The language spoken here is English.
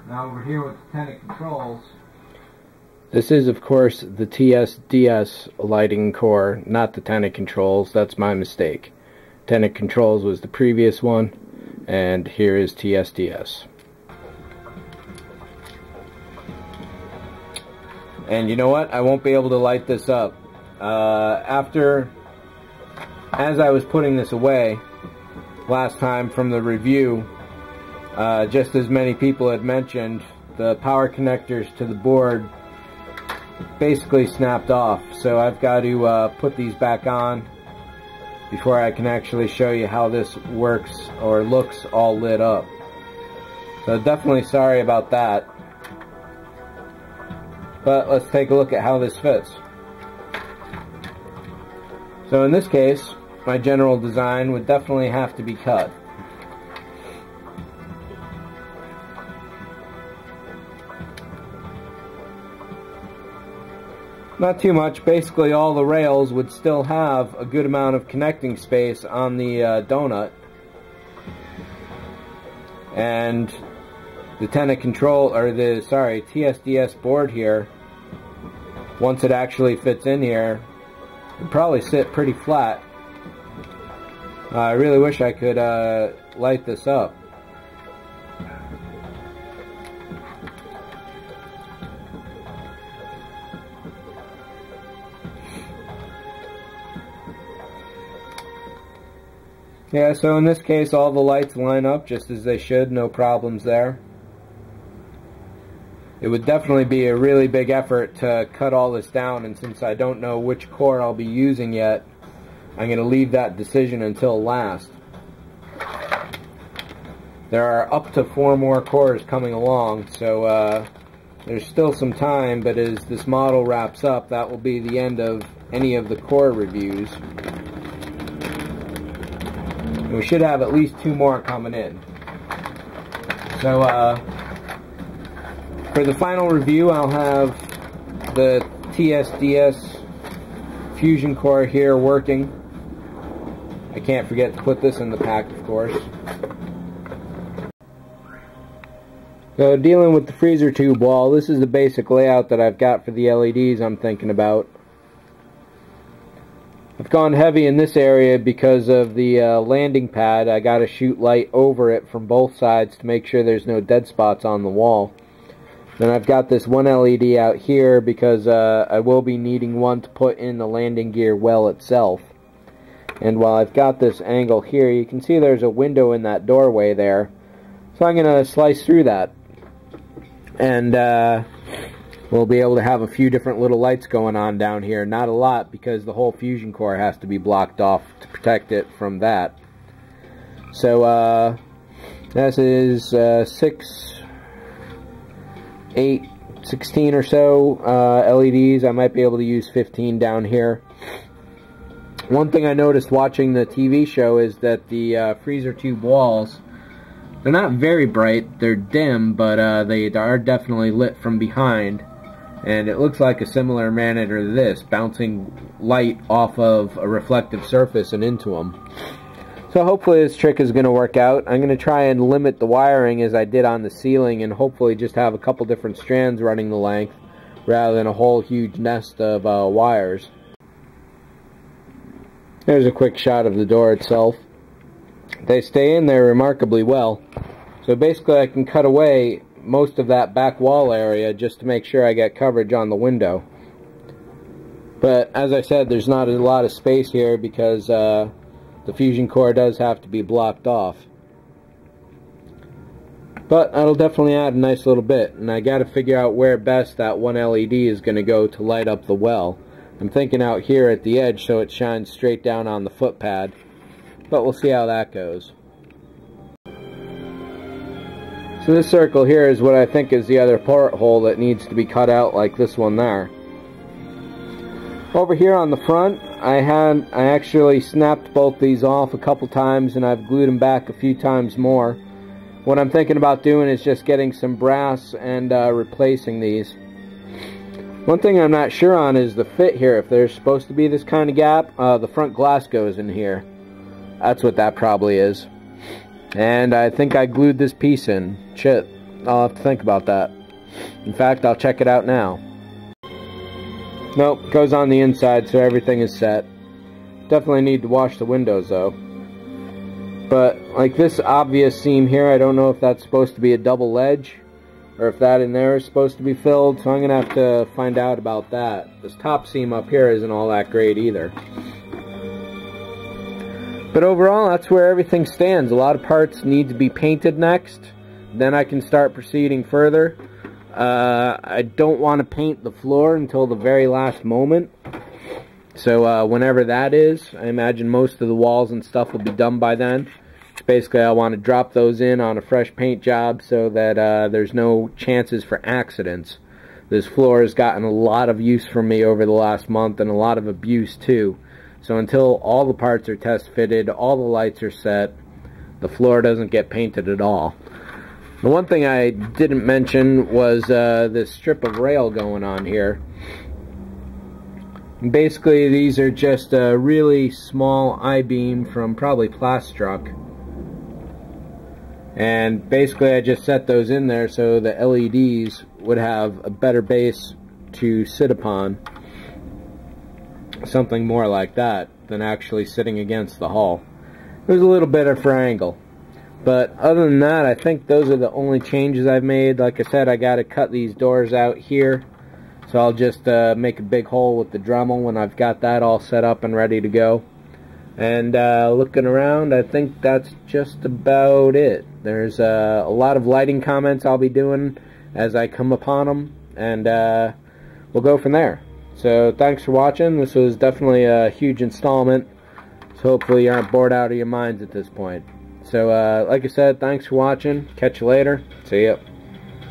Now over here with the tenant controls. This is, of course, the TSDS lighting core, not the tenant controls. That's my mistake. Tenant controls was the previous one, and here is TSDS. And you know what? I won't be able to light this up. As I was putting this away last time from the review, just as many people had mentioned, the power connectors to the board basically snapped off. So I've got to put these back on before I can actually show you how this works or looks all lit up. So definitely sorry about that. But let's take a look at how this fits. So in this case, my general design would definitely have to be cut. Not too much. Basically all the rails would still have a good amount of connecting space on the donut. And the tenant control, or the, sorry, TSDS board here, once it actually fits in here, it'd probably sit pretty flat. I really wish I could light this up. Yeah, so in this case all the lights line up just as they should, no problems there. It would definitely be a really big effort to cut all this down, and since I don't know which core I'll be using yet, I'm going to leave that decision until last. There are up to 4 more cores coming along, so there's still some time, but as this model wraps up, that will be the end of any of the core reviews. And we should have at least 2 more coming in. So, for the final review, I'll have the TSDS fusion core here working. I can't forget to put this in the pack, of course. So dealing with the freezer tube wall, this is the basic layout that I've got for the LEDs I'm thinking about. I've gone heavy in this area because of the landing pad. I got to shoot light over it from both sides to make sure there's no dead spots on the wall. Then I've got this one LED out here because I will be needing one to put in the landing gear well itself. And while I've got this angle here, you can see there's a window in that doorway there. So I'm going to slice through that. And we'll be able to have a few different little lights going on down here. Not a lot because the whole fusion core has to be blocked off to protect it from that. So this is 6, 8, 16 or so LEDs. I might be able to use 15 down here. One thing I noticed watching the TV show is that the freezer tube walls, they're not very bright, they're dim, but they are definitely lit from behind. And it looks like a similar manner to this, bouncing light off of a reflective surface and into them. So hopefully this trick is going to work out. I'm going to try and limit the wiring as I did on the ceiling and hopefully just have a couple different strands running the length rather than a whole huge nest of wires. There's a quick shot of the door itself. They stay in there remarkably well. So basically I can cut away most of that back wall area just to make sure I get coverage on the window. But as I said, there's not a lot of space here because the fusion core does have to be blocked off. But that'll definitely add a nice little bit, and I got to figure out where best that one LED is going to go to light up the well. I'm thinking out here at the edge so it shines straight down on the foot pad, but we'll see how that goes. So this circle here is what I think is the other porthole that needs to be cut out, like this one there. Over here on the front, I actually snapped both these off a couple times and I've glued them back a few times more. What I'm thinking about doing is just getting some brass and replacing these. One thing I'm not sure on is the fit here. If there's supposed to be this kind of gap, the front glass goes in here. That's what that probably is. And I think I glued this piece in. Shit. I'll have to think about that. In fact, I'll check it out now. Nope, goes on the inside, so everything is set. Definitely need to wash the windows, though. But, like this obvious seam here, I don't know if that's supposed to be a double ledge, or if that in there is supposed to be filled, so I'm going to have to find out about that. This top seam up here isn't all that great either. But overall, that's where everything stands. A lot of parts need to be painted next. Then I can start proceeding further. I don't want to paint the floor until the very last moment. So whenever that is, I imagine most of the walls and stuff will be done by then. Basically, I want to drop those in on a fresh paint job so that there's no chances for accidents. This floor has gotten a lot of use from me over the last month, and a lot of abuse too. So until all the parts are test fitted, all the lights are set, the floor doesn't get painted at all. The one thing I didn't mention was this strip of rail going on here. Basically, these are just a really small I-beam from probably Plastruck. And basically, I just set those in there so the LEDs would have a better base to sit upon. Something more like that than actually sitting against the hull. There's a little bit of angle. But other than that, I think those are the only changes I've made. Like I said, I got to cut these doors out here. So I'll just make a big hole with the Dremel when I've got that all set up and ready to go. And looking around, I think that's just about it. There's a lot of lighting comments I'll be doing as I come upon them. And we'll go from there. So thanks for watching. This was definitely a huge installment. So hopefully you aren't bored out of your minds at this point. So, like I said, thanks for watching. Catch you later. See ya.